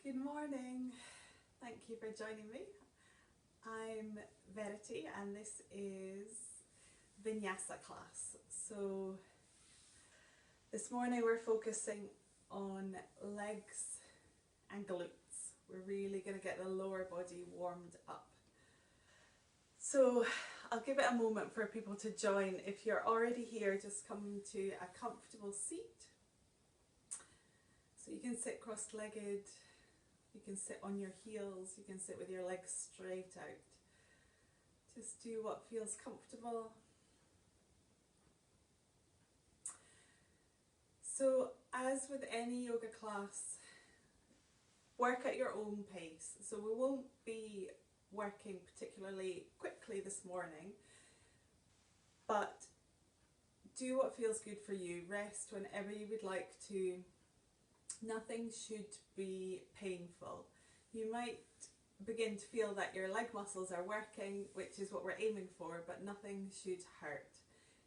Good morning. Thank you for joining me. I'm Verity and this is Vinyasa class. So this morning we're focusing on legs and glutes. We're really going to get the lower body warmed up. So I'll give it a moment for people to join. If you're already here, just come to a comfortable seat. So you can sit cross-legged. You can sit on your heels, you can sit with your legs straight out. Just do what feels comfortable. So as with any yoga class, work at your own pace. So we won't be working particularly quickly this morning, but do what feels good for you. Rest whenever you would like to. Nothing should be painful. You might begin to feel that your leg muscles are working, which is what we're aiming for, but nothing should hurt.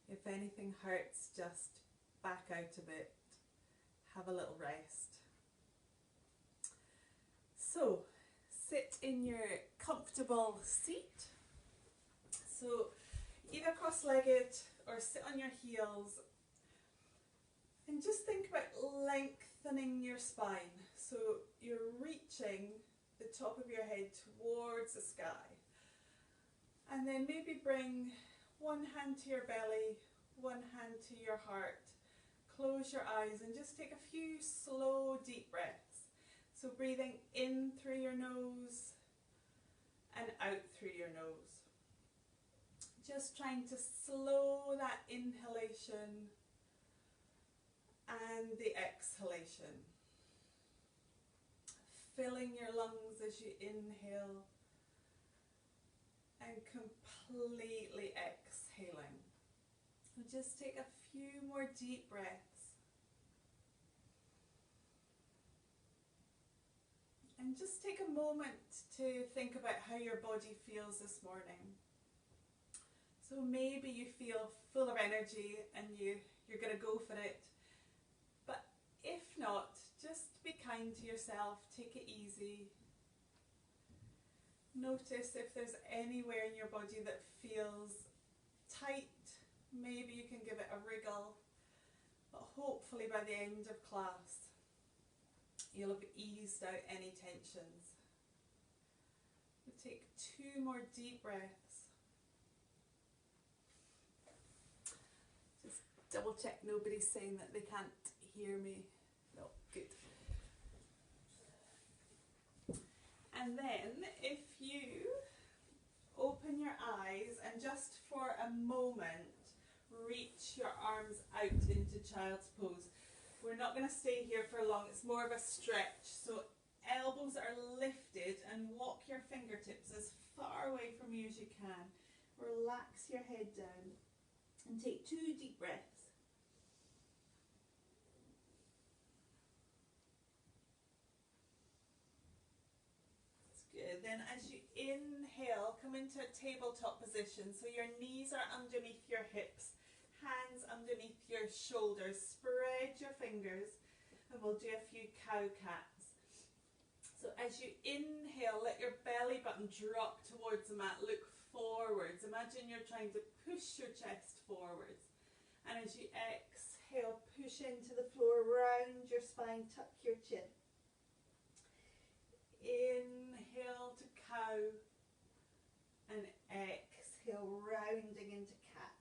If anything hurts, just back out a bit, have a little rest. So, sit in your comfortable seat. So, either cross-legged or sit on your heels. And just think about lengthening your spine. So you're reaching the top of your head towards the sky. And then maybe bring one hand to your belly, one hand to your heart. Close your eyes and just take a few slow, deep breaths. So breathing in through your nose and out through your nose. Just trying to slow that inhalation and the exhalation. Filling your lungs as you inhale and completely exhaling. And just take a few more deep breaths. And just take a moment to think about how your body feels this morning. So maybe you feel full of energy and you're going to go for it. If not, just be kind to yourself, take it easy. Notice if there's anywhere in your body that feels tight, maybe you can give it a wriggle, but hopefully by the end of class you'll have eased out any tensions. We'll take 2 more deep breaths. Just double check nobody's saying that they can't hear me. No, good. And then if you open your eyes and just for a moment reach your arms out into child's pose. We're not going to stay here for long, it's more of a stretch. So elbows are lifted and walk your fingertips as far away from you as you can. Relax your head down and take 2 deep breaths. Good. Then as you inhale, come into a tabletop position. So your knees are underneath your hips, hands underneath your shoulders. Spread your fingers and we'll do a few cow cats. So as you inhale, let your belly button drop towards the mat. Look forwards. Imagine you're trying to push your chest forwards. And as you exhale, push into the floor, round your spine, tuck your chin. Inhale to cow and exhale, rounding into cat.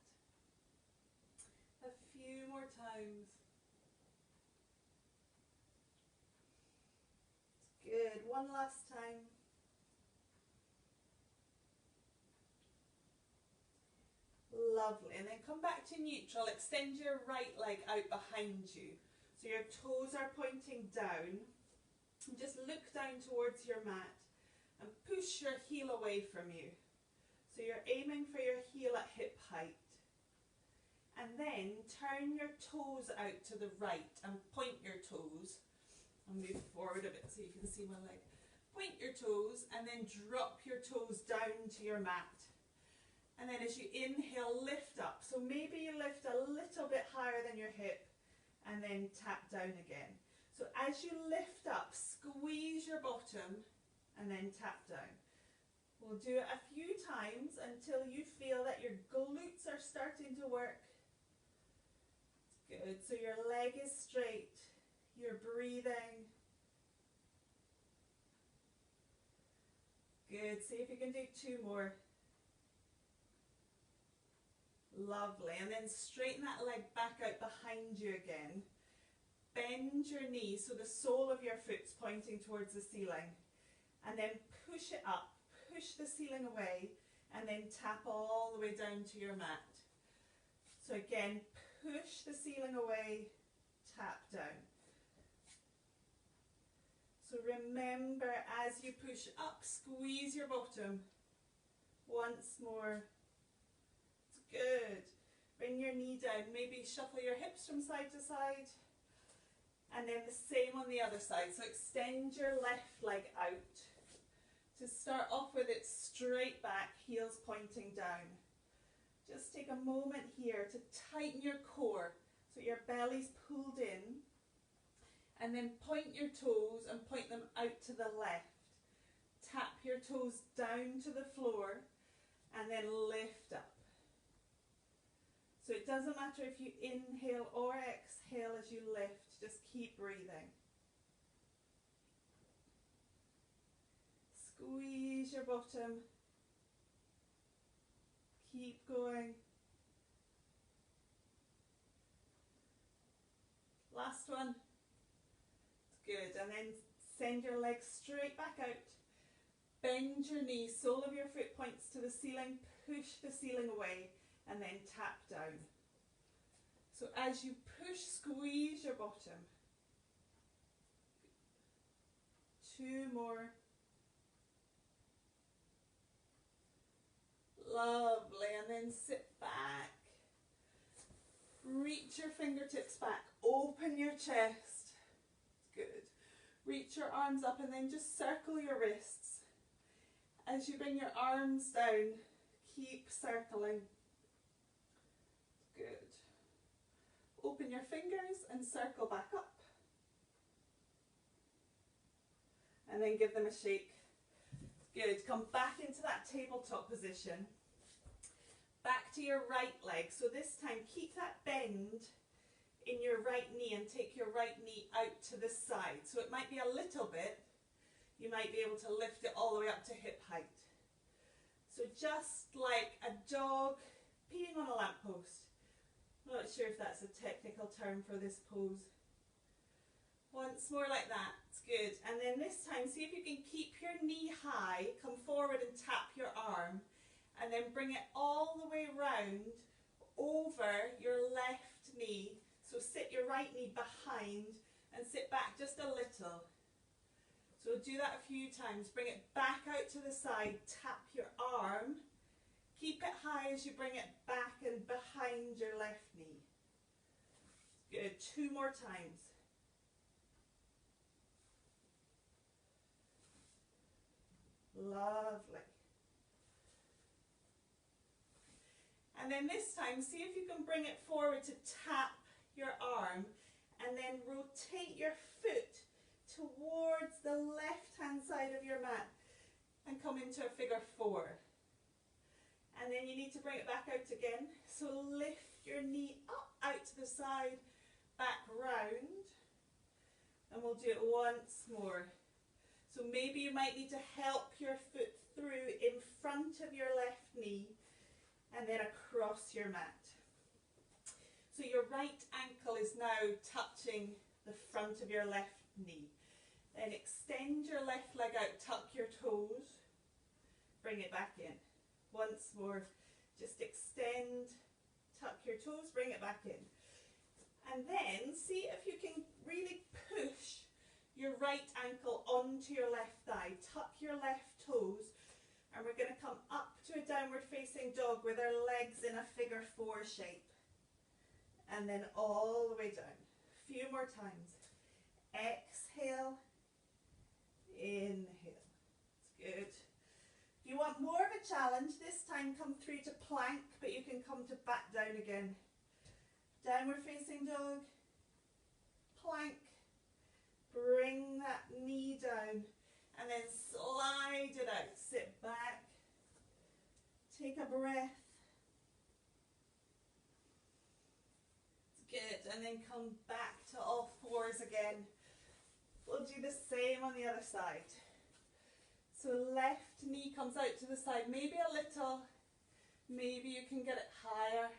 A few more times. Good. One last time. Lovely. And then come back to neutral. Extend your right leg out behind you. So your toes are pointing down. And just look down towards your mat and push your heel away from you. So you're aiming for your heel at hip height. And then turn your toes out to the right and point your toes. I'll move forward a bit so you can see my leg. Point your toes and then drop your toes down to your mat. And then as you inhale, lift up. So maybe you lift a little bit higher than your hip and then tap down again. So as you lift up, squeeze your bottom bottom and then tap down. We'll do it a few times until you feel that your glutes are starting to work. Good, so your leg is straight, you're breathing. Good, see if you can do 2 more. Lovely, and then straighten that leg back out behind you again. Bend your knees so the sole of your foot's pointing towards the ceiling. And then push it up, push the ceiling away, and then tap all the way down to your mat. So again, push the ceiling away, tap down. So remember, as you push up, squeeze your bottom. Once more. It's good. Bring your knee down. Maybe shuffle your hips from side to side. And then the same on the other side. So extend your left leg out. To start off with, it straight back, heels pointing down. Just take a moment here to tighten your core so your belly's pulled in. And then point your toes and point them out to the left. Tap your toes down to the floor and then lift up. So it doesn't matter if you inhale or exhale as you lift, just keep breathing. Squeeze your bottom. Keep going. Last one. Good, and then send your legs straight back out. Bend your knees, sole of your foot points to the ceiling, push the ceiling away, and then tap down. So as you push, squeeze your bottom. 2 more. Lovely, and then sit back. Reach your fingertips back, open your chest. Good. Reach your arms up and then just circle your wrists. As you bring your arms down, keep circling. Good. Open your fingers and circle back up. And then give them a shake. Good. Come back into that tabletop position. Back to your right leg. So this time keep that bend in your right knee and take your right knee out to the side. So it might be a little bit. You might be able to lift it all the way up to hip height. So just like a dog peeing on a lamppost. I'm not sure if that's a technical term for this pose. Once more like that. It's good. And then this time, see if you can keep your knee high. Come forward and tap your arm. And then bring it all the way round over your left knee. So sit your right knee behind and sit back just a little. So do that a few times. Bring it back out to the side. Tap your arm. Keep it high as you bring it back and behind your left knee. Good. 2 more times. Lovely. And then this time, see if you can bring it forward to tap your arm and then rotate your foot towards the left-hand side of your mat and come into a figure 4. And then you need to bring it back out again. So lift your knee up, out to the side, back round. And we'll do it once more. So maybe you might need to help your foot through in front of your left knee and then across your mat. So your right ankle is now touching the front of your left knee. Then extend your left leg out, tuck your toes, bring it back in. Once more, just extend, tuck your toes, bring it back in. And then see if you can really push your right ankle onto your left thigh. Tuck your left toes. And we're going to come up to a downward facing dog with our legs in a figure 4 shape. And then all the way down. A few more times. Exhale. Inhale. It's good. If you want more of a challenge, this time come through to plank, but you can come to back down again. Downward facing dog. Plank. Bring that knee down. And then slide it out. Sit back. Take a breath. Good. And then come back to all fours again. We'll do the same on the other side. So left knee comes out to the side, maybe a little. Maybe you can get it higher.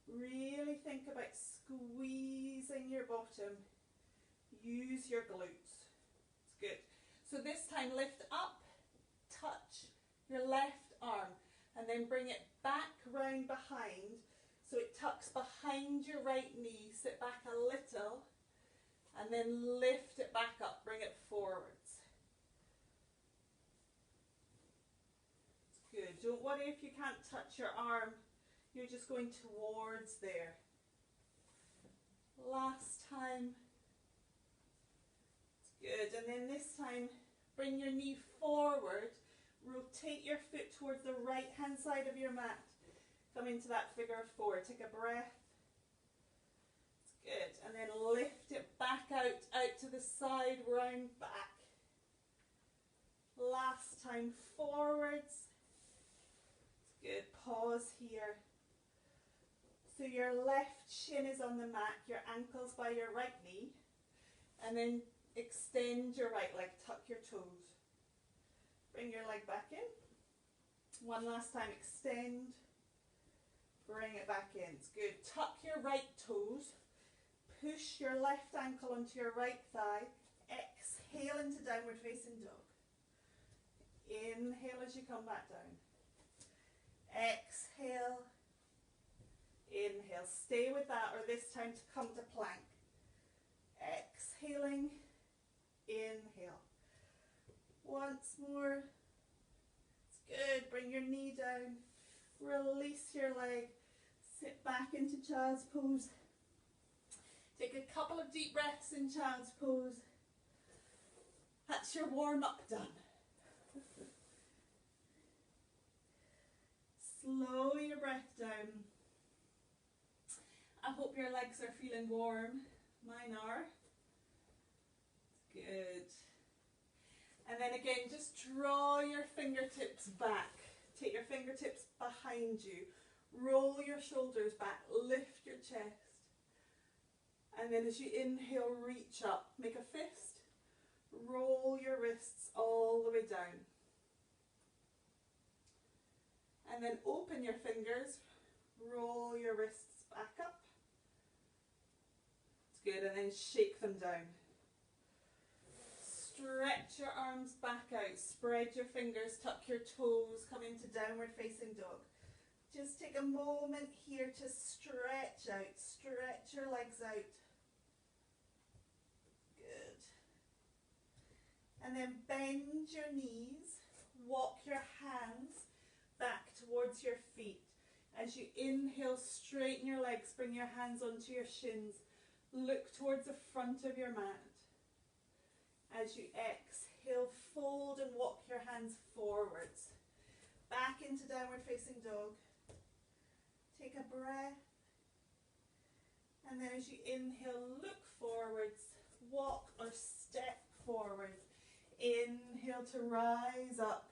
Really think about squeezing your bottom. Use your glutes. It's good. So this time lift up, touch your left arm, and then bring it back round behind so it tucks behind your right knee. Sit back a little and then lift it back up, bring it forwards. It's good. Don't worry if you can't touch your arm. You're just going towards there. Last time. It's good. And then this time, bring your knee forward. Rotate your foot towards the right hand side of your mat. Come into that figure of four. Take a breath. It's good. And then lift it back out to the side, round back. Last time, forwards. It's good. Pause here. So your left shin is on the mat, your ankle's by your right knee. And then extend your right leg, tuck your toes. Bring your leg back in. One last time, extend. Bring it back in. It's good. Tuck your right toes. Push your left ankle onto your right thigh. Exhale into downward facing dog. Inhale as you come back down. Exhale. Inhale. Stay with that, or this time to come to plank. Exhaling. Inhale. Once more. It's good. Bring your knee down. Release your leg. Sit back into child's pose. Take a couple of deep breaths in child's pose. That's your warm-up done. Slow your breath down. I hope your legs are feeling warm. Mine are. Good. And then again, just draw your fingertips back. Take your fingertips behind you. Roll your shoulders back. Lift your chest. And then as you inhale, reach up. Make a fist. Roll your wrists all the way down. And then open your fingers. Roll your wrists back up. It's good. And then shake them down. Stretch your arms back out. Spread your fingers. Tuck your toes. Come into downward facing dog. Just take a moment here to stretch out. Stretch your legs out. Good. And then bend your knees. Walk your hands back towards your feet. As you inhale, straighten your legs. Bring your hands onto your shins. Look towards the front of your mat. As you exhale, fold and walk your hands forwards. Back into downward facing dog. Take a breath. And then as you inhale, look forwards. Walk or step forward. Inhale to rise up.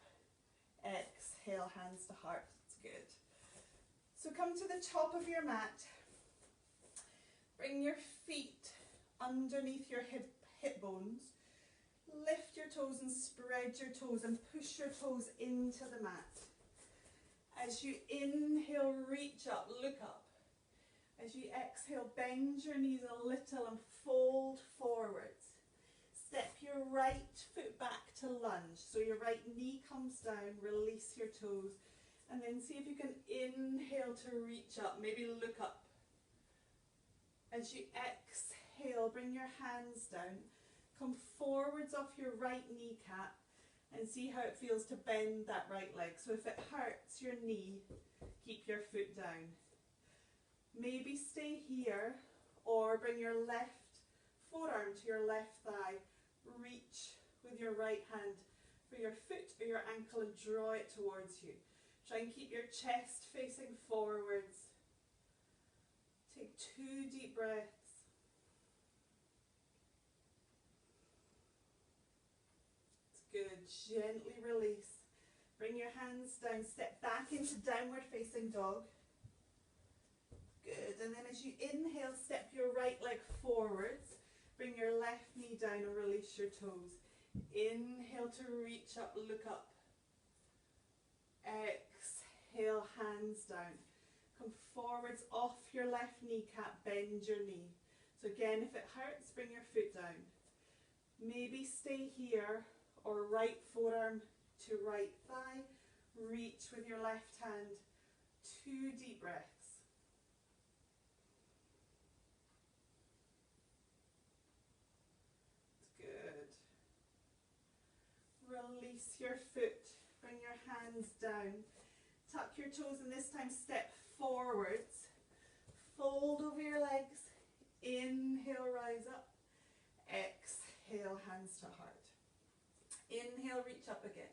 Exhale, hands to heart. That's good. So come to the top of your mat. Bring your feet underneath your hip bones. Lift your toes and spread your toes and push your toes into the mat. As you inhale, reach up, look up. As you exhale, bend your knees a little and fold forwards. Step your right foot back to lunge. So your right knee comes down, release your toes. And then see if you can inhale to reach up, maybe look up. As you exhale, bring your hands down. Come forwards off your right kneecap and see how it feels to bend that right leg. So if it hurts your knee, keep your foot down. Maybe stay here or bring your left forearm to your left thigh. Reach with your right hand for your foot or your ankle and draw it towards you. Try and keep your chest facing forwards. Take 2 deep breaths. Gently release. Bring your hands down, step back into downward facing dog. Good, and then as you inhale, step your right leg forwards. Bring your left knee down and release your toes. Inhale to reach up, look up. Exhale, hands down. Come forwards off your left kneecap, bend your knee. So again, if it hurts, bring your foot down. Maybe stay here, or right forearm to right thigh. Reach with your left hand. 2 deep breaths. Good. Release your foot. Bring your hands down. Tuck your toes and this time step forwards. Fold over your legs. Inhale, rise up. Exhale, hands to heart. Inhale, reach up again.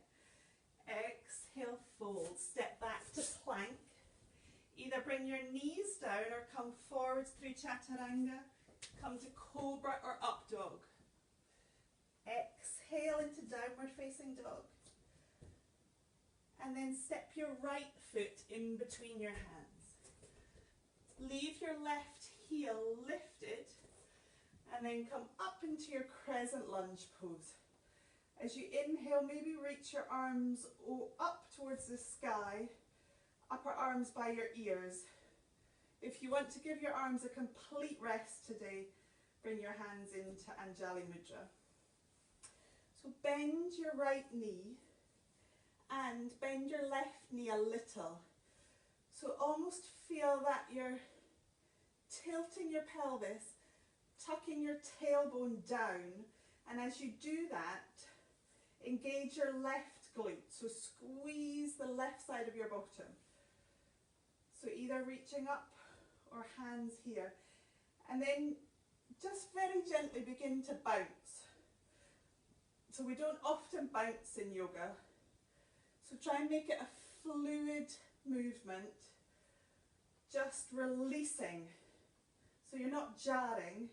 Exhale, fold. Step back to plank. Either bring your knees down or come forwards through chaturanga. Come to cobra or up dog. Exhale into downward facing dog. And then step your right foot in between your hands. Leave your left heel lifted and then come up into your crescent lunge pose. As you inhale, maybe reach your arms up towards the sky, upper arms by your ears. If you want to give your arms a complete rest today, bring your hands into Anjali Mudra. So bend your right knee and bend your left knee a little. So almost feel that you're tilting your pelvis, tucking your tailbone down, and as you do that, engage your left glute. So squeeze the left side of your bottom. So either reaching up or hands here. And then just very gently begin to bounce. So we don't often bounce in yoga. So try and make it a fluid movement. Just releasing. So you're not jarring.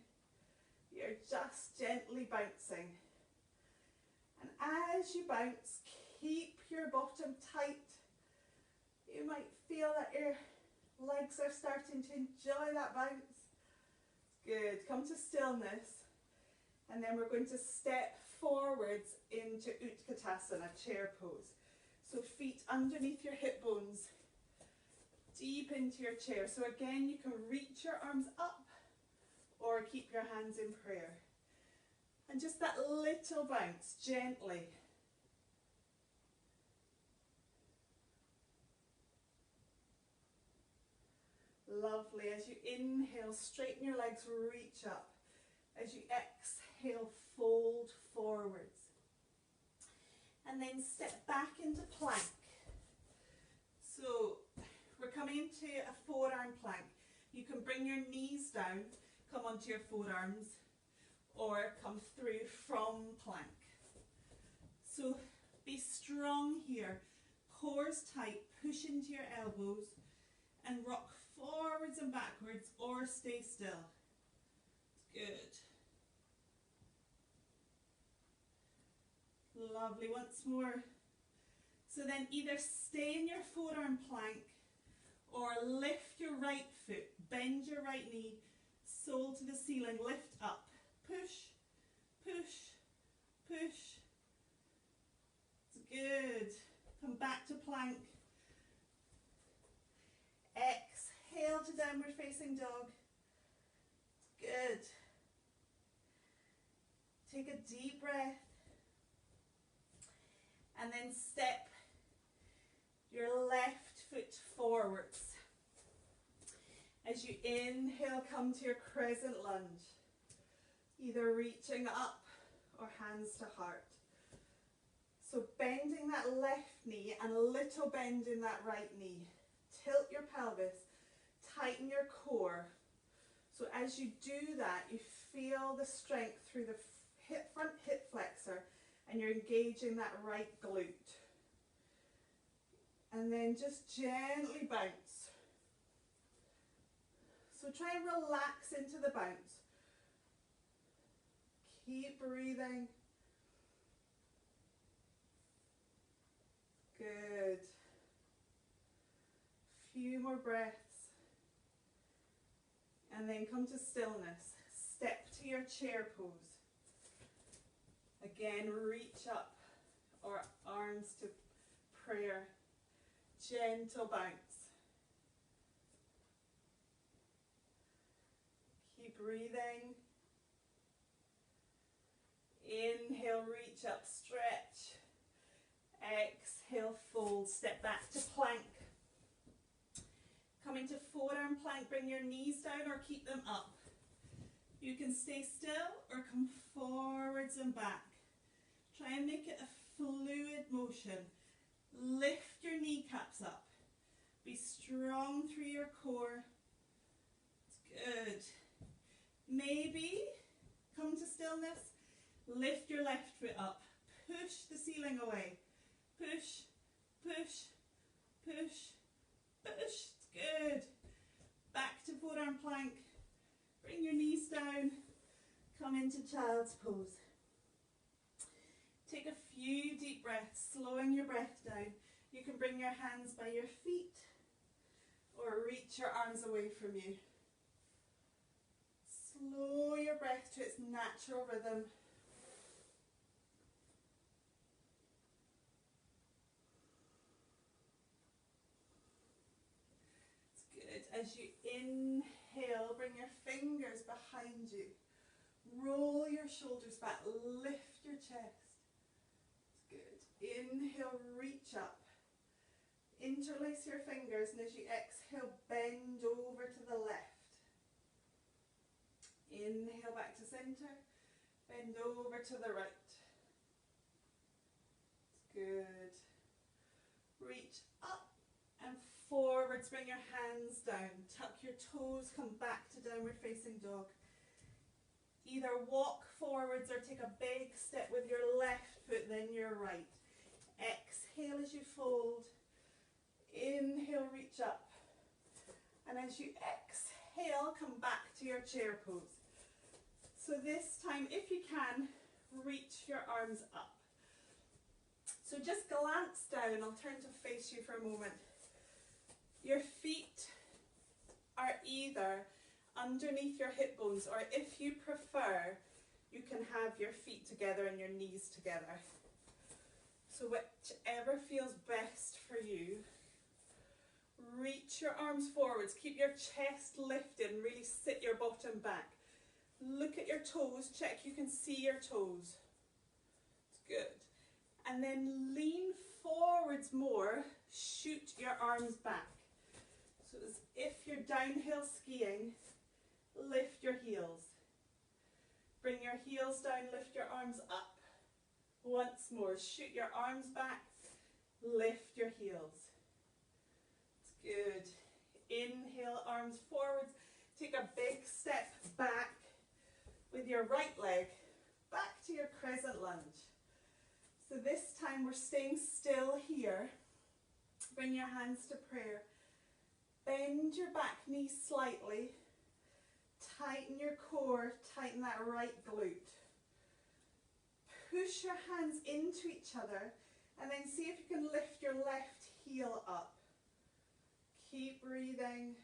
You're just gently bouncing. And as you bounce, keep your bottom tight. You might feel that your legs are starting to enjoy that bounce. Good. Come to stillness. And then we're going to step forwards into Utkatasana, chair pose. So feet underneath your hip bones, deep into your chair. So again, you can reach your arms up or keep your hands in prayer. And just that little bounce, gently. Lovely. As you inhale, straighten your legs, reach up. As you exhale, fold forwards. And then step back into plank. So we're coming into a forearm plank. You can bring your knees down, come onto your forearms, or come through from plank. So be strong here. Core's tight, push into your elbows and rock forwards and backwards or stay still. Good. Lovely, once more. So then either stay in your forearm plank or lift your right foot, bend your right knee, sole to the ceiling, lift up. Push, push, push. It's good. Come back to plank. Exhale to downward facing dog. Good. Take a deep breath. And then step your left foot forwards. As you inhale, come to your crescent lunge. Either reaching up or hands to heart. So bending that left knee and a little bend in that right knee. Tilt your pelvis, tighten your core. So as you do that, you feel the strength through the front hip flexor and you're engaging that right glute. And then just gently bounce. So try and relax into the bounce. Keep breathing. more breaths. And then come to stillness. Step to your chair pose. Again, reach up or arms to prayer. Gentle bounce. Keep breathing. Inhale, reach up, stretch. Exhale, fold. Step back to plank. Come into forearm plank. Bring your knees down or keep them up. You can stay still or come forwards and back. Try and make it a fluid motion. Lift your kneecaps up. Be strong through your core. It's good. Maybe come to stillness. Lift your left foot up. Push the ceiling away. Push, push, push, push. It's good. Back to forearm plank. Bring your knees down. Come into child's pose. Take a few deep breaths, slowing your breath down. You can bring your hands by your feet or reach your arms away from you. Slow your breath to its natural rhythm. It's good. As you inhale, bring your fingers behind you. Roll your shoulders back, lift your chest. It's good. Inhale, reach up. Interlace your fingers, and as you exhale, bend over to the left. Inhale back to center, bend over to the right. It's good. Reach up and forwards, bring your hands down. Tuck your toes, come back to downward facing dog. Either walk forwards or take a big step with your left foot, then your right. Exhale as you fold. Inhale, reach up. And as you exhale, come back to your chair pose. So this time, if you can, reach your arms up. So just glance down. I'll turn to face you for a moment. Your feet are either underneath your hip bones, or if you prefer, you can have your feet together and your knees together. So whichever feels best for you. Reach your arms forwards, keep your chest lifted and really sit your bottom back. Look at your toes, check you can see your toes. It's good. And then lean forwards more, shoot your arms back. So as if you're downhill skiing, lift your heels. Bring your heels down, lift your arms up. Once more, shoot your arms back, lift your heels. Good. Inhale, arms forwards. Take a big step back with your right leg, back to your crescent lunge. So this time we're staying still here. Bring your hands to prayer. Bend your back knee slightly. Tighten your core, tighten that right glute. Push your hands into each other and then see if you can lift your left heel up. Keep breathing.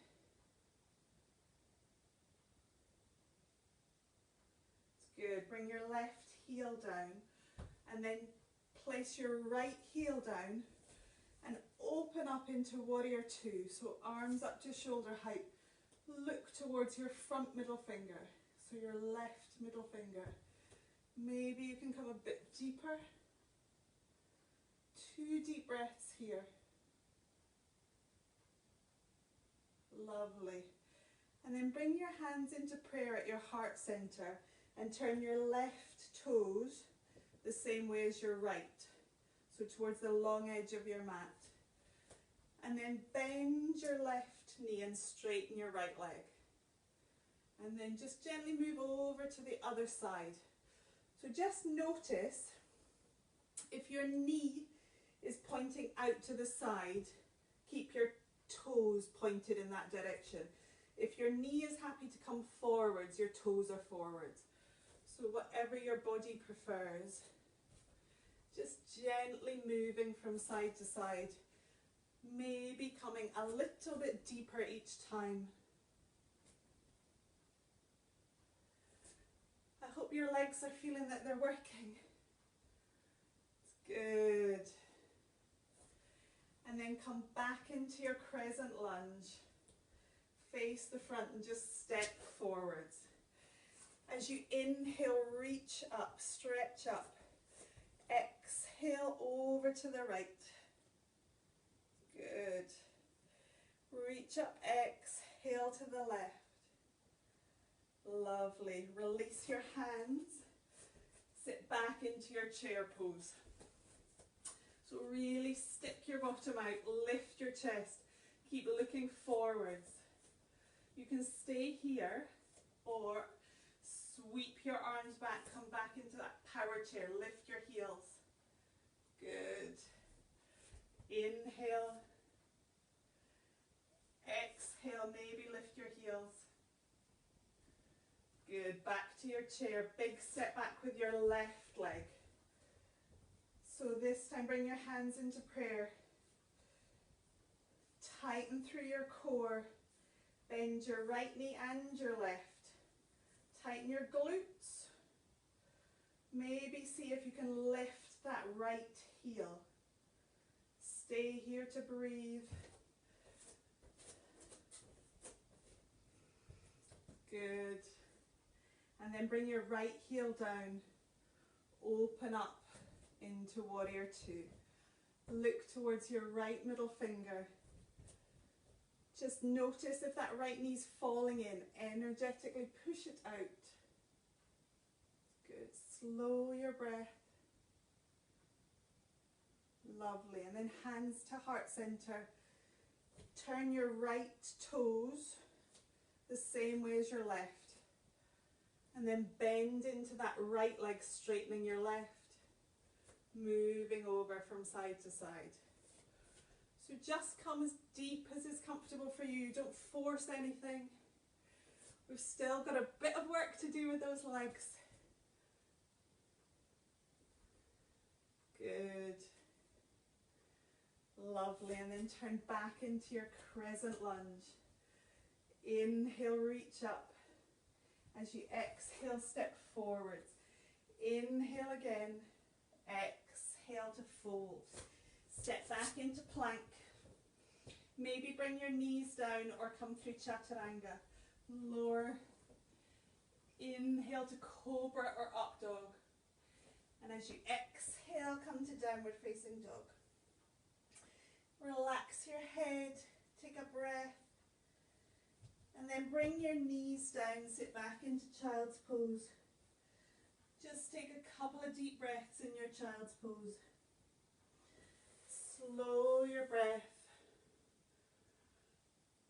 It's good. Bring your left heel down and then place your right heel down and open up into warrior two. So arms up to shoulder height. Look towards your front middle finger. So your left middle finger. Maybe you can come a bit deeper. 2 deep breaths here. Lovely. And then bring your hands into prayer at your heart center and turn your left toes the same way as your right. So towards the long edge of your mat. And then bend your left knee and straighten your right leg. And then just gently move over to the other side. So just notice if your knee is pointing out to the side, keep your toes pointed in that direction. If your knee is happy to come forwards, your toes are forwards. So whatever your body prefers, just gently moving from side to side. Maybe coming a little bit deeper each time. I hope your legs are feeling that they're working. Good. And then come back into your crescent lunge. Face the front and just step forwards. As you inhale, reach up, stretch up. Exhale over to the right. Good. Reach up, exhale to the left. Lovely. Release your hands. Sit back into your chair pose. So really stick your bottom out, lift your chest, keep looking forwards. You can stay here or sweep your arms back, come back into that power chair, lift your heels. Good. Inhale. Exhale, maybe lift your heels. Good, back to your chair, big step back with your left leg. So this time bring your hands into prayer. Tighten through your core. Bend your right knee and your left. Tighten your glutes. Maybe see if you can lift that right heel. Stay here to breathe. Good. And then bring your right heel down. Open up into warrior two. Look towards your right middle finger. Just notice if that right knee's falling in. Energetically push it out. Good. Slow your breath. Lovely. And then hands to heart center. Turn your right toes the same way as your left. And then bend into that right leg, straightening your left. Moving over from side to side. So just come as deep as is comfortable for you. Don't force anything. We've still got a bit of work to do with those legs. Good. Lovely. And then turn back into your crescent lunge. Inhale, reach up. As you exhale, step forwards. Inhale again. Exhale to fold. Step back into plank. Maybe bring your knees down or come through chaturanga. Lower. Inhale to cobra or up dog. And as you exhale, come to downward facing dog. Relax your head. Take a breath. And then bring your knees down, sit back into child's pose. Just take a couple of deep breaths in your child's pose. Slow your breath,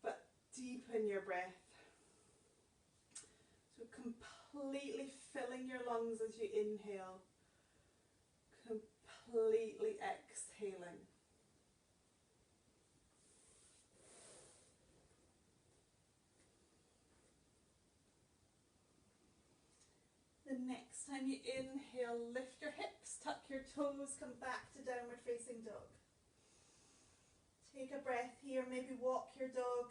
but deepen your breath. So completely filling your lungs as you inhale, completely exhaling. The next time you inhale, lift your hips, tuck your toes, come back to downward facing dog. Take a breath here, maybe walk your dog.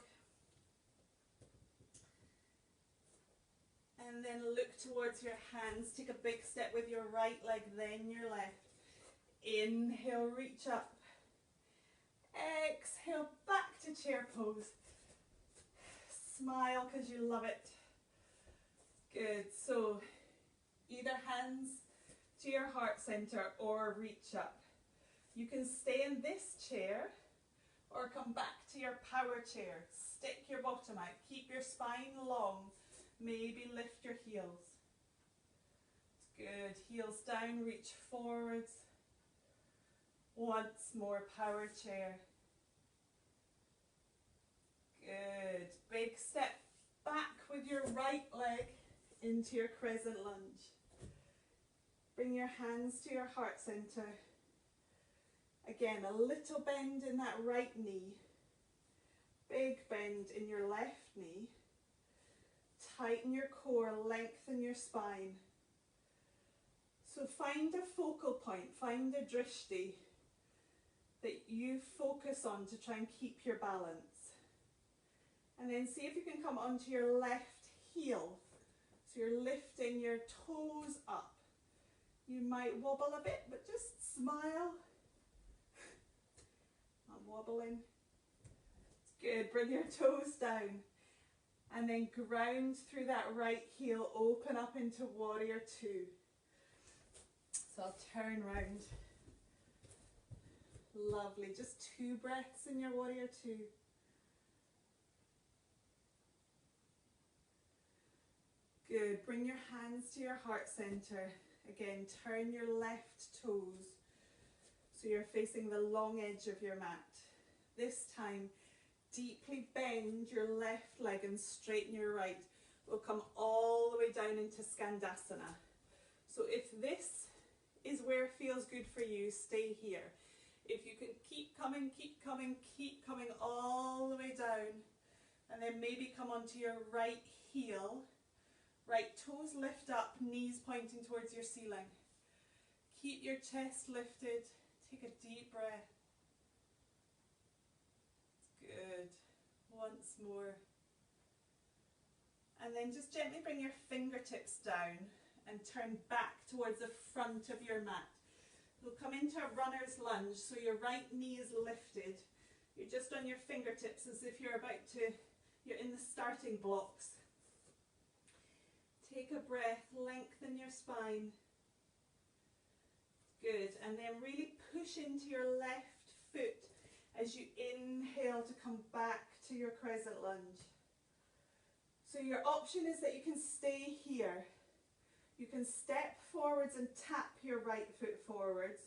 And then look towards your hands. Take a big step with your right leg, then your left. Inhale, reach up. Exhale, back to chair pose. Smile because you love it. Good. So either hands to your heart center or reach up. You can stay in this chair or come back to your power chair. Stick your bottom out. Keep your spine long. Maybe lift your heels. Good. Heels down, reach forwards. Once more, power chair. Good. Big step back with your right leg into your crescent lunge. Bring your hands to your heart center. Again, a little bend in that right knee. Big bend in your left knee. Tighten your core, lengthen your spine. So find a focal point, find a drishti. that you focus on to try and keep your balance. And then see if you can come onto your left heel. So you're lifting your toes up. You might wobble a bit, but just smile. I'm wobbling. It's good. Bring your toes down. And then ground through that right heel. Open up into warrior two. So I'll turn round. Lovely. Just 2 breaths in your warrior two. Good. Bring your hands to your heart center. Again, turn your left toes so you're facing the long edge of your mat. This time, deeply bend your left leg and straighten your right. We'll come all the way down into Skandasana. So if this is where it feels good for you, stay here. If you can keep coming, keep coming, keep coming all the way down, and then maybe come onto your right heel. Right toes lift up, knees pointing towards your ceiling. Keep your chest lifted. Take a deep breath. Good. Once more. And then just gently bring your fingertips down and turn back towards the front of your mat. You'll come into a runner's lunge, so your right knee is lifted. You're just on your fingertips as if you're in the starting blocks. Take a breath, lengthen your spine. Good, and then really push into your left foot as you inhale to come back to your crescent lunge. So your option is that you can stay here. You can step forwards and tap your right foot forwards,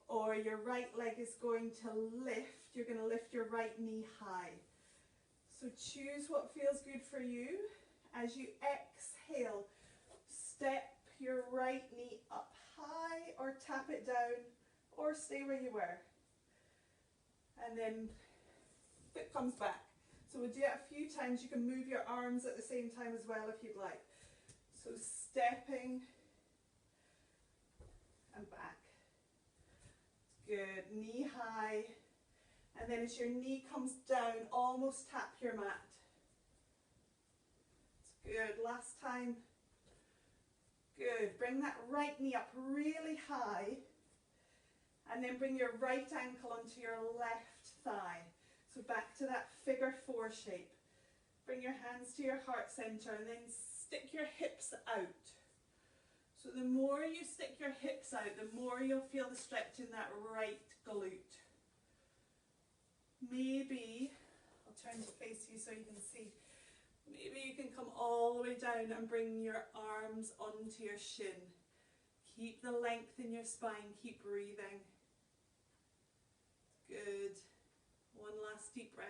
or your right leg is going to lift. You're going to lift your right knee high. So choose what feels good for you. As you exhale, step your right knee up high or tap it down or stay where you were. And then foot comes back. So we'll do it a few times. You can move your arms at the same time as well if you'd like. So stepping and back. Good. Knee high. And then as your knee comes down, almost tap your mat. Good, last time. Good, bring that right knee up really high and then bring your right ankle onto your left thigh. So back to that figure 4 shape. Bring your hands to your heart center and then stick your hips out. So the more you stick your hips out, the more you'll feel the stretch in that right glute. Maybe, I'll turn to face you so you can see. Maybe you can come all the way down and bring your arms onto your shin. Keep the length in your spine, keep breathing. Good. One last deep breath.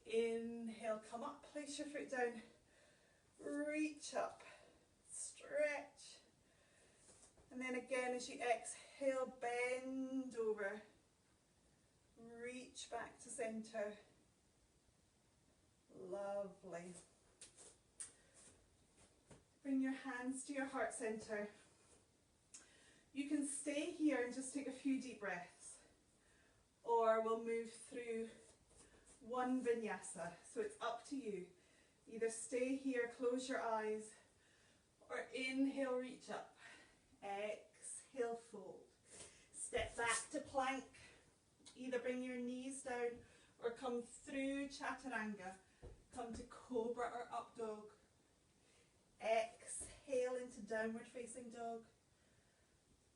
Inhale, come up, place your foot down. Reach up, stretch. And then again as you exhale, bend over. Reach back to center. Lovely. Bring your hands to your heart center. You can stay here and just take a few deep breaths, or we'll move through one vinyasa. So it's up to you. Either stay here, close your eyes, or inhale, reach up. Exhale, fold. Step back to plank. Either bring your knees down or come through chaturanga. Come to cobra or up dog. Exhale into downward facing dog.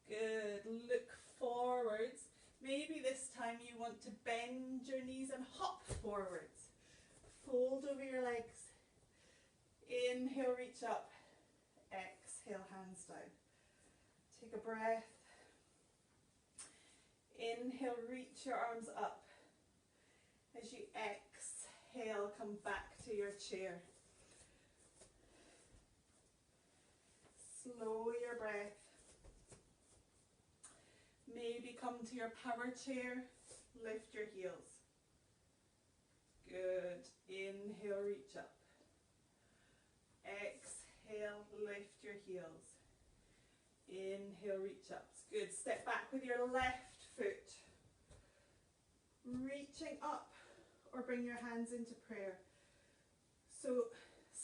Good. Look forwards. Maybe this time you want to bend your knees and hop forwards. Fold over your legs. Inhale, reach up. Exhale, hands down. Take a breath. Inhale, reach your arms up. As you exhale, come back to your chair. Slow your breath. Maybe come to your power chair. Lift your heels. Good. Inhale, reach up. Exhale, lift your heels. Inhale, reach up. Good. Step back with your left foot. reaching up, or bring your hands into prayer. So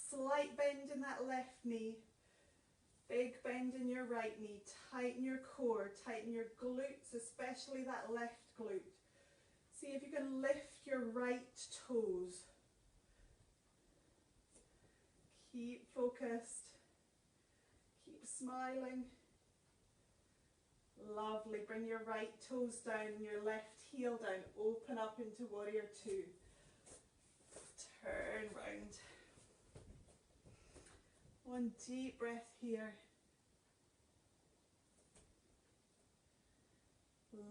slight bend in that left knee, big bend in your right knee. Tighten your core, tighten your glutes, especially that left glute. See if you can lift your right toes. Keep focused. Keep smiling. Lovely. Bring your right toes down and your left heel down. Open up into warrior two. Turn round. One deep breath here.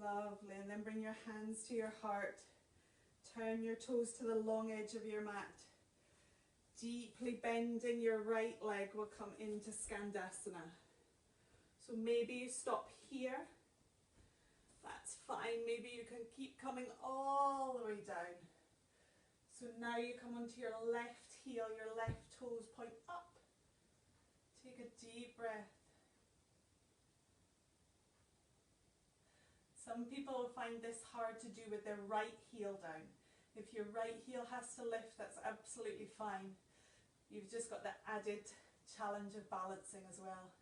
Lovely. And then bring your hands to your heart. Turn your toes to the long edge of your mat. Deeply bending your right leg will come into Skandasana. So maybe you stop here. That's fine. Maybe you can keep coming all the way down. So now you come onto your left heel, your left toes point up. Take a deep breath. Some people will find this hard to do with their right heel down. If your right heel has to lift, that's absolutely fine. You've just got the added challenge of balancing as well.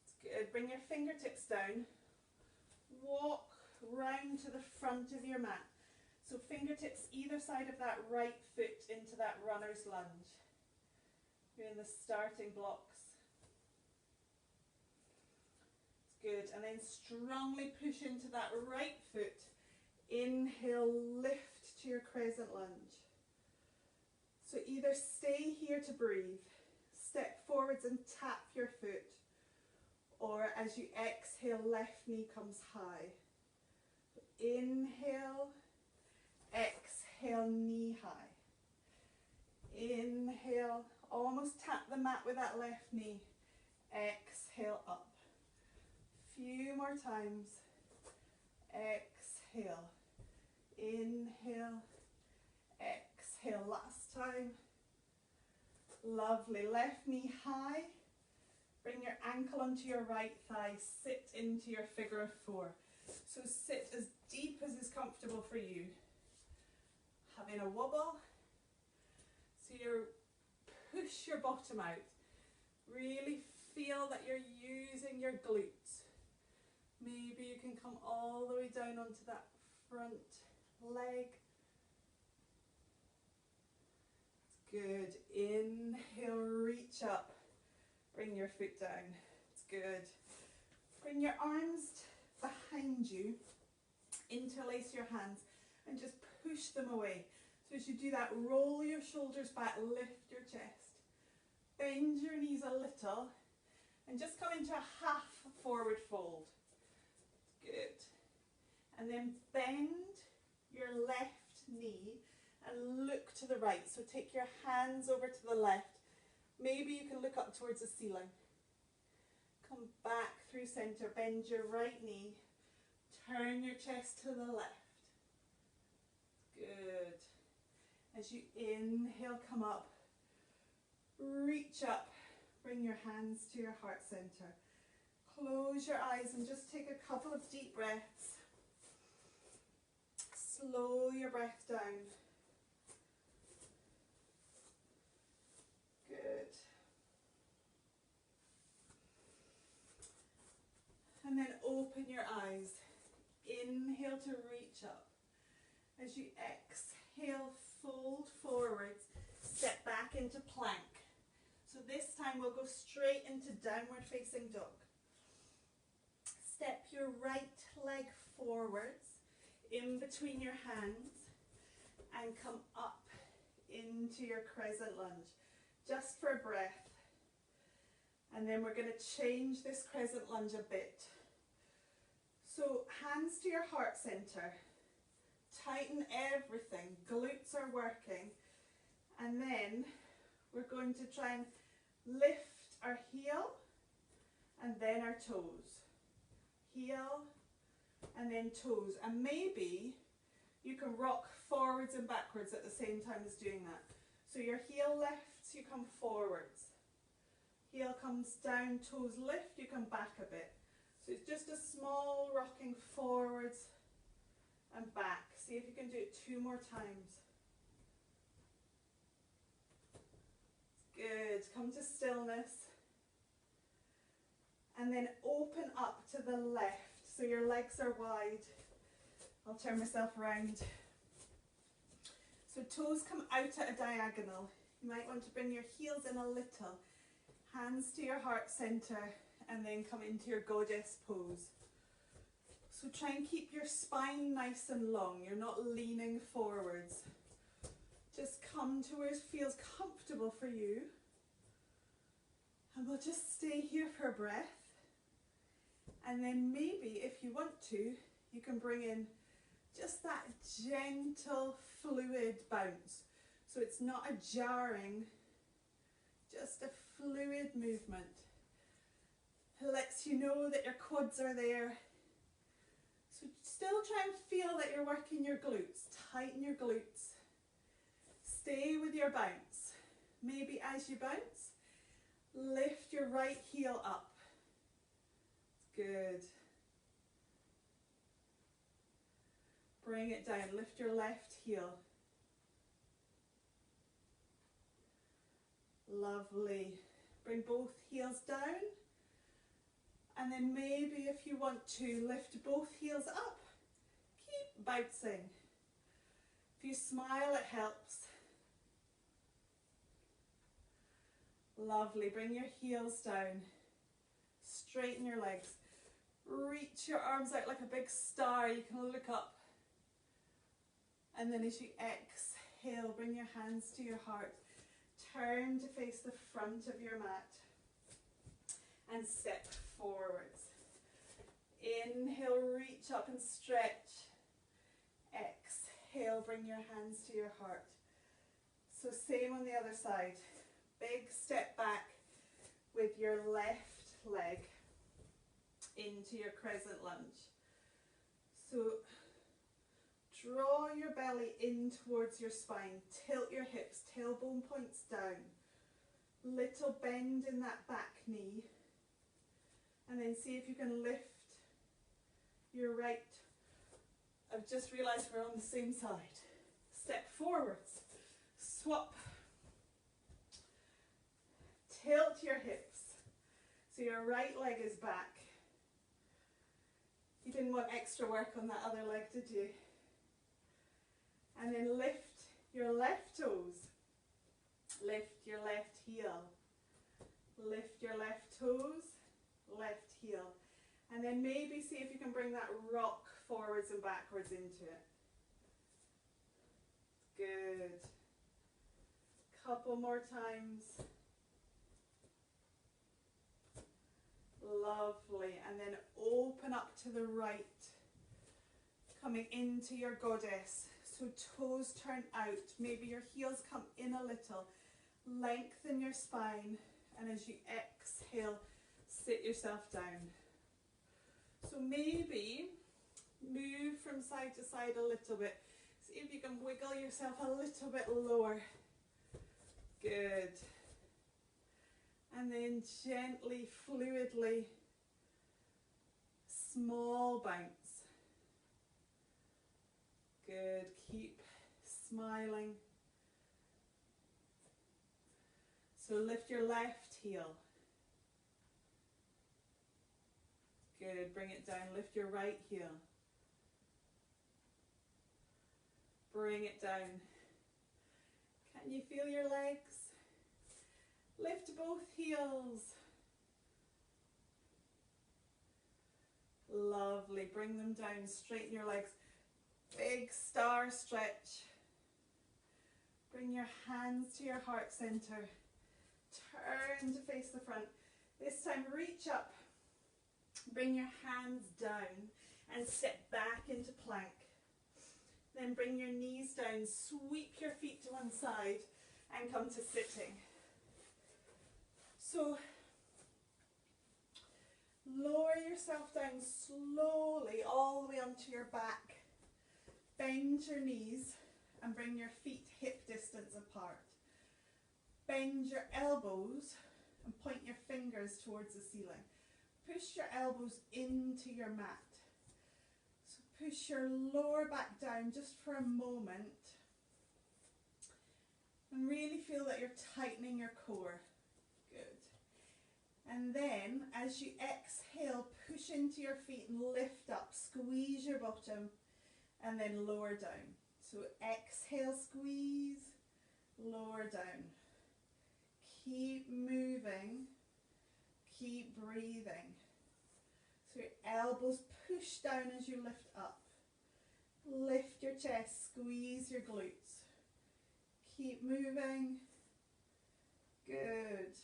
It's good. Bring your fingertips down. Walk round to the front of your mat. So fingertips either side of that right foot into that runner's lunge. You're in the starting blocks. It's good. And then strongly push into that right foot. Inhale, lift to your crescent lunge. So either stay here to breathe, step forwards and tap your foot, or as you exhale, left knee comes high. Inhale, exhale, knee high. Inhale, almost tap the mat with that left knee. Exhale up. Few more times. Exhale. Inhale. Exhale. Last time. Lovely. Left knee high. Bring your ankle onto your right thigh. Sit into your figure of four. So sit as deep as is comfortable for you. Having a wobble. So you push your bottom out. Really feel that you're using your glutes. Maybe you can come all the way down onto that front leg. Good. Inhale, reach up. Bring your foot down. It's good. Bring your arms behind you. Interlace your hands and just push them away. So as you do that, roll your shoulders back, lift your chest. Bend your knees a little and just come into a half forward fold. Good. And then bend your left knee and look to the right. So take your hands over to the left. Maybe you can look up towards the ceiling. Come back through center. Bend your right knee. Turn your chest to the left. Good. As you inhale, come up. Reach up. Bring your hands to your heart center. Close your eyes and just take a couple of deep breaths. Slow your breath down. Good. And then open your eyes. Inhale to reach up. As you exhale, fold forwards, step back into plank. So this time we'll go straight into downward facing dog. Step your right leg forwards in between your hands and come up into your crescent lunge, just for a breath. And then we're going to change this crescent lunge a bit. So hands to your heart center, tighten everything, glutes are working, and then we're going to try and lift our heel and then our toes. Heel and then toes, and maybe you can rock forwards and backwards at the same time as doing that. So your heel lifts, you come forwards. Heel comes down, toes lift, you come back a bit. So it's just a small rocking forwards and back. See if you can do it 2 more times. Good. Come to stillness. And then open up to the left. So your legs are wide. I'll turn myself around. So toes come out at a diagonal. You might want to bring your heels in a little. Hands to your heart center and then come into your goddess pose. So try and keep your spine nice and long. You're not leaning forwards. Just come to where it feels comfortable for you. And we'll just stay here for a breath. And then maybe if you want to, you can bring in just that gentle, fluid bounce. So it's not a jarring, just a fluid movement. It lets you know that your quads are there. So still try and feel that you're working your glutes. Tighten your glutes. Stay with your bounce. Maybe as you bounce, lift your right heel up. Good. Bring it down. Lift your left heel. Lovely. Bring both heels down. And then maybe if you want to lift both heels up, keep bouncing. If you smile, it helps. Lovely. Bring your heels down. Straighten your legs. Reach your arms out like a big star. You can look up. And then as you exhale, bring your hands to your heart. Turn to face the front of your mat. And step forwards. Inhale, reach up and stretch. Exhale, bring your hands to your heart. So same on the other side. Big step back with your left leg into your crescent lunge. So draw your belly in towards your spine. Tilt your hips, tailbone points down. Little bend in that back knee. And then see if you can lift your right. I've just realised we're on the same side. Step forwards. Swap. Tilt your hips. So your right leg is back. You didn't want extra work on that other leg, did you? And then lift your left toes. Lift your left heel. Lift your left toes. Left heel. And then maybe see if you can bring that rock forwards and backwards into it. Good. Couple more times. Lovely. And then open up to the right. Coming into your goddess. So toes turn out. Maybe your heels come in a little. Lengthen your spine. And as you exhale, sit yourself down. So maybe move from side to side a little bit. See if you can wiggle yourself a little bit lower. Good. And then gently, fluidly, small bounce. Good. Keep smiling. So lift your left heel. Good. Bring it down. Lift your right heel. Bring it down. Can you feel your legs? Lift both heels. Lovely. Bring them down. Straighten your legs. Big star stretch. Bring your hands to your heart center. Turn to face the front. This time reach up. Bring your hands down and sit back into plank. Then bring your knees down, sweep your feet to one side and come to sitting. So lower yourself down slowly all the way onto your back. Bend your knees and bring your feet hip distance apart. Bend your elbows and point your fingers towards the ceiling. Push your elbows into your mat. So push your lower back down just for a moment. And really feel that you're tightening your core. Good. And then as you exhale, push into your feet and lift up. Squeeze your bottom and then lower down. So exhale, squeeze, lower down. Keep moving. Keep breathing. So your elbows push down as you lift up. Lift your chest, squeeze your glutes. Keep moving. Good.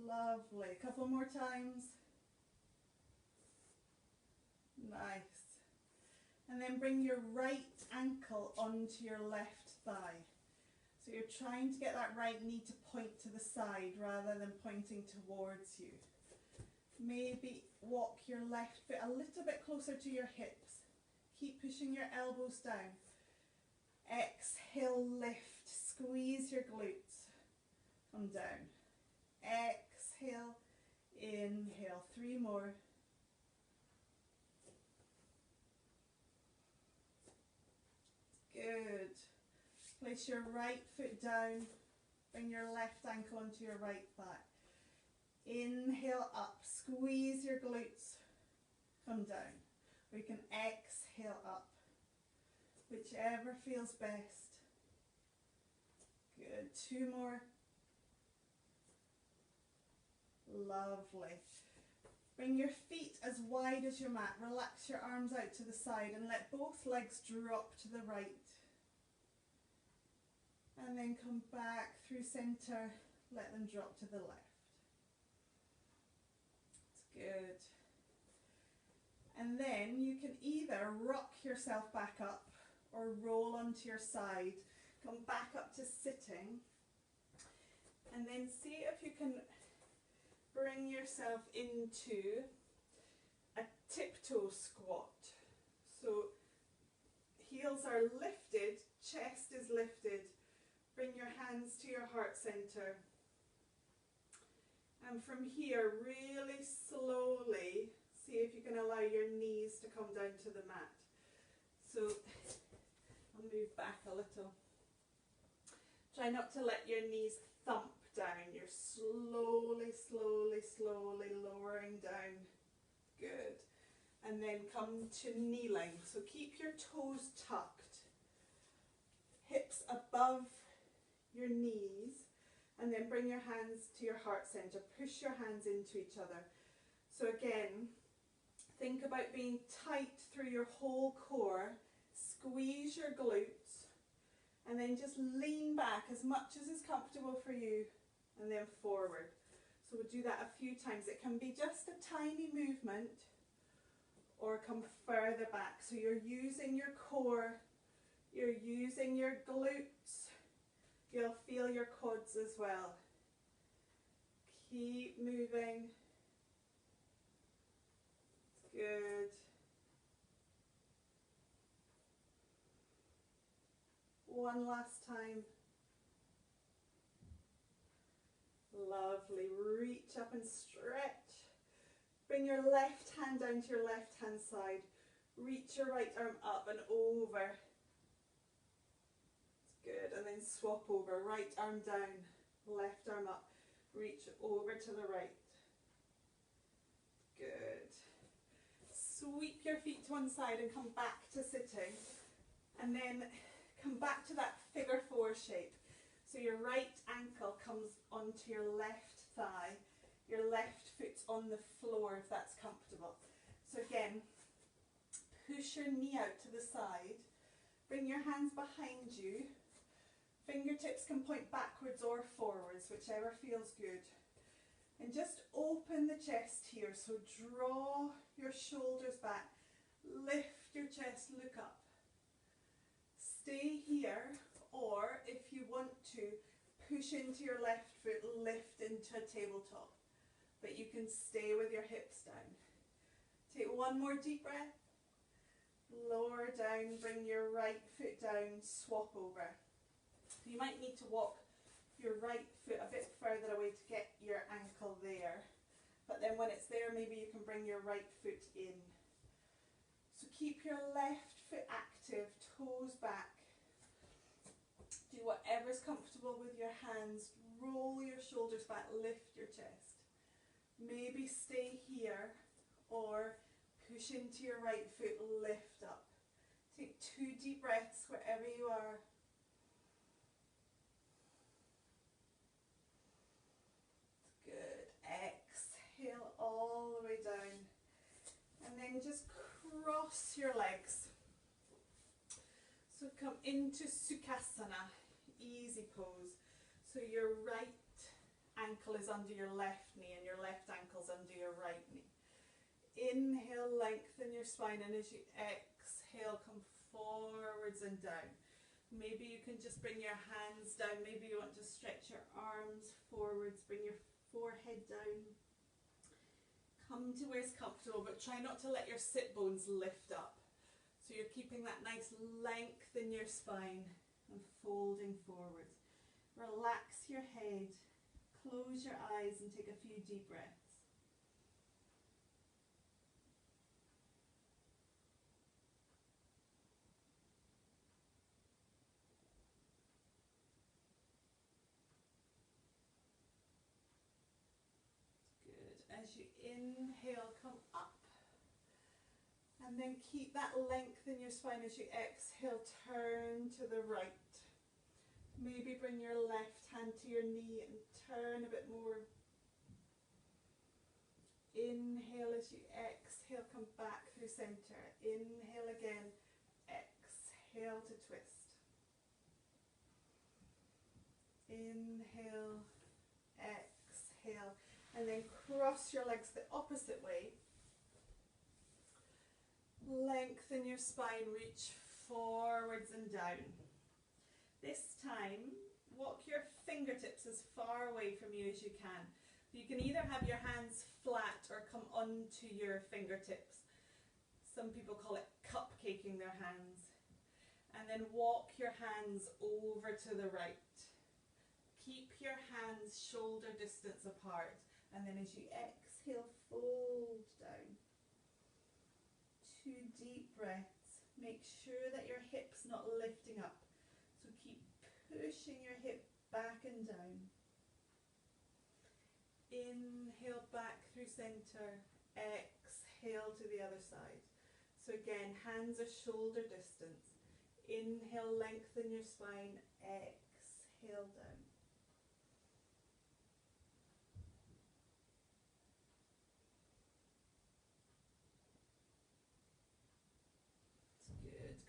Lovely. A couple more times. Nice. And then bring your right ankle onto your left thigh. So you're trying to get that right knee to point to the side rather than pointing towards you. Maybe walk your left foot a little bit closer to your hips. Keep pushing your elbows down. Exhale, lift. Squeeze your glutes. Come down. Exhale, inhale. 3 more. Good. Place your right foot down. Bring your left ankle onto your right thigh. Inhale up. Squeeze your glutes. Come down. Or you can exhale up. Whichever feels best. Good. 2 more. Lovely. Bring your feet as wide as your mat. Relax your arms out to the side and let both legs drop to the right. And then come back through center. Let them drop to the left. That's good. And then you can either rock yourself back up or roll onto your side. Come back up to sitting. And then see if you can bring yourself into a tiptoe squat. So heels are lifted, chest is lifted. Bring your hands to your heart center. And from here, really slowly, see if you can allow your knees to come down to the mat. So I'll move back a little. Try not to let your knees thump down. You're slowly, slowly, slowly lowering down. Good. And then come to kneeling. So keep your toes tucked. Hips above your knees. And then bring your hands to your heart center. Push your hands into each other. So again, think about being tight through your whole core. Squeeze your glutes. And then just lean back as much as is comfortable for you. And then forward. So we'll do that a few times. It can be just a tiny movement or come further back. So you're using your core, you're using your glutes, you'll feel your quads as well. Keep moving. Good. One last time. Lovely. Reach up and stretch. Bring your left hand down to your left hand side. Reach your right arm up and over. Good. And then swap over. Right arm down, left arm up. Reach over to the right. Good. Sweep your feet to one side and come back to sitting. And then come back to that figure 4 shape. So your right ankle comes onto your left thigh. Your left foot's on the floor if that's comfortable. So again, push your knee out to the side. Bring your hands behind you. Fingertips can point backwards or forwards, whichever feels good. And just open the chest here. So draw your shoulders back. Lift your chest, look up. Stay here, or if you want to, push into your left foot, lift into a tabletop. But you can stay with your hips down. Take one more deep breath. Lower down, bring your right foot down, swap over. You might need to walk your right foot a bit further away to get your ankle there. But But then when it's there, maybe you can bring your right foot in. So keep your left foot active, toes back. Do whatever's comfortable with your hands. Roll your shoulders back, lift your chest. Maybe stay here or push into your right foot, lift up. Take 2 deep breaths wherever you are. Good. Exhale all the way down. And then just cross your legs. So come into Sukhasana, easy pose. So your right ankle is under your left knee and your left ankle's under your right knee. Inhale, lengthen your spine, and as you exhale, come forwards and down. Maybe you can just bring your hands down. Maybe you want to stretch your arms forwards, bring your forehead down. Come to where it's comfortable, but try not to let your sit bones lift up. So you're keeping that nice length in your spine and folding forward. Relax your head, close your eyes and take a few deep breaths. Good. As you inhale, come up. And then keep that length in your spine as you exhale, turn to the right. Maybe bring your left hand to your knee and turn a bit more. Inhale as you exhale, come back through center. Inhale again, exhale to twist. Inhale, exhale, and then cross your legs the opposite way. Lengthen your spine, reach forwards and down. This time, walk your fingertips as far away from you as you can. You can either have your hands flat or come onto your fingertips. Some people call it cupcaking their hands. And then walk your hands over to the right. Keep your hands shoulder distance apart. And then as you exhale, fold down. 2 deep breaths. Make sure that your hip's not lifting up. So keep pushing your hip back and down. Inhale back through center. Exhale to the other side. So again, hands are shoulder distance. Inhale, lengthen your spine. Exhale down.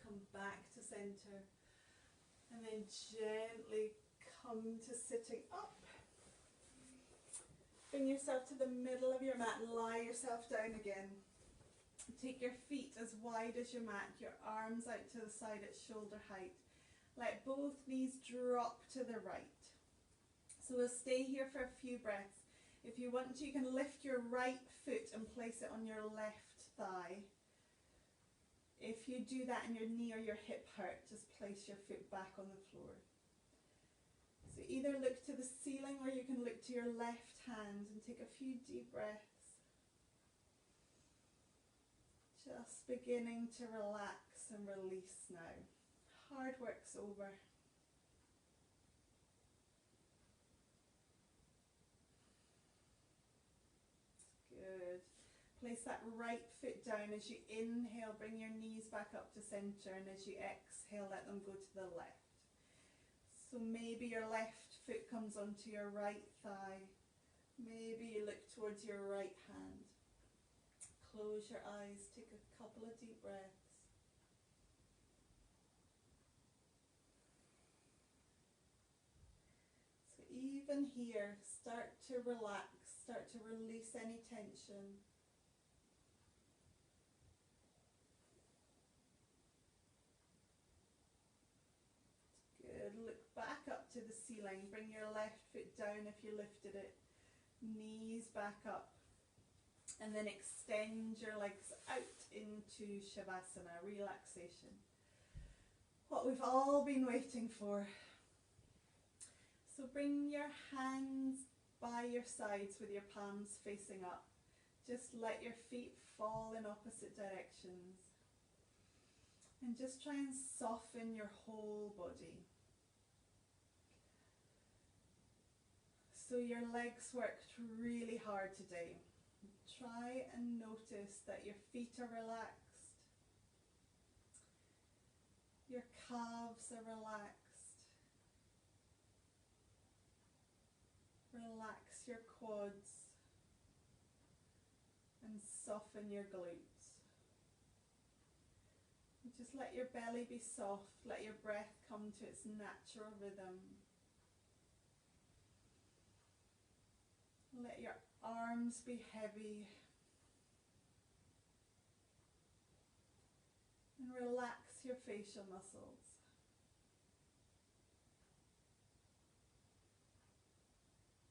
Come back to center and then gently come to sitting up. Bring yourself to the middle of your mat and lie yourself down again. Take your feet as wide as your mat, your arms out to the side at shoulder height. Let both knees drop to the right. So we'll stay here for a few breaths. If you want to, you can lift your right foot and place it on your left thigh. If you do that and your knee or your hip hurt, just place your foot back on the floor. So either look to the ceiling or you can look to your left hand and take a few deep breaths. Just beginning to relax and release now. Hard work's over. Good. Place that right foot down as you inhale, bring your knees back up to center, and as you exhale, let them go to the left. So maybe your left foot comes onto your right thigh. Maybe you look towards your right hand. Close your eyes, take a couple of deep breaths. So even here, start to relax, start to release any tension. Look back up to the ceiling. Bring your left foot down if you lifted it. Knees back up. And then extend your legs out into Shavasana, relaxation. What we've all been waiting for. So bring your hands by your sides with your palms facing up. just let your feet fall in opposite directions. And just try and soften your whole body. So your legs worked really hard today. Try and notice that your feet are relaxed. Your calves are relaxed. Relax your quads and soften your glutes. Just let your belly be soft, let your breath come to its natural rhythm. Let your arms be heavy. And relax your facial muscles.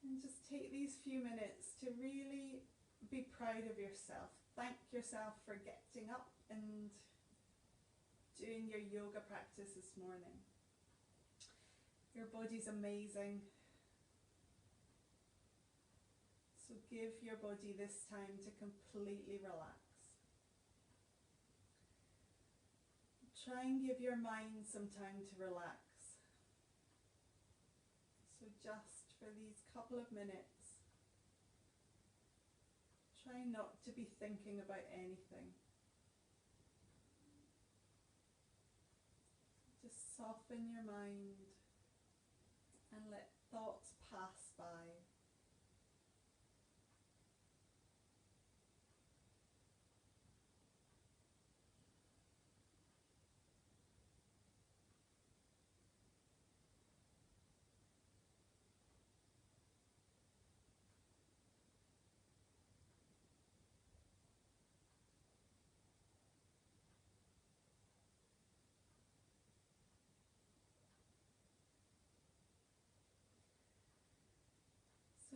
And just take these few minutes to really be proud of yourself. Thank yourself for getting up and doing your yoga practice this morning. Your body's amazing. So give your body this time to completely relax. Try and give your mind some time to relax. So just for these couple of minutes, try not to be thinking about anything. Just soften your mind and let thoughts pass by.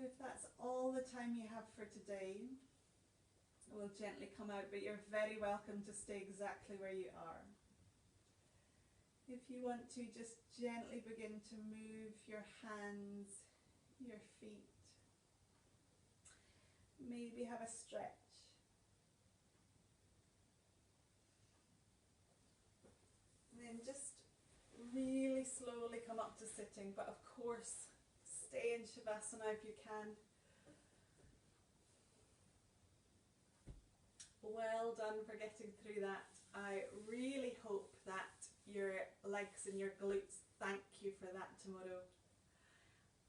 So if that's all the time you have for today, it will gently come out, but you're very welcome to stay exactly where you are. If you want to, just gently begin to move your hands, your feet. Maybe have a stretch. And then just really slowly come up to sitting, but of course, stay in Shavasana if you can. Well done for getting through that. I really hope that your legs and your glutes thank you for that tomorrow.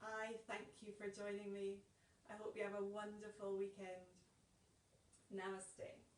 I thank you for joining me. I hope you have a wonderful weekend. Namaste.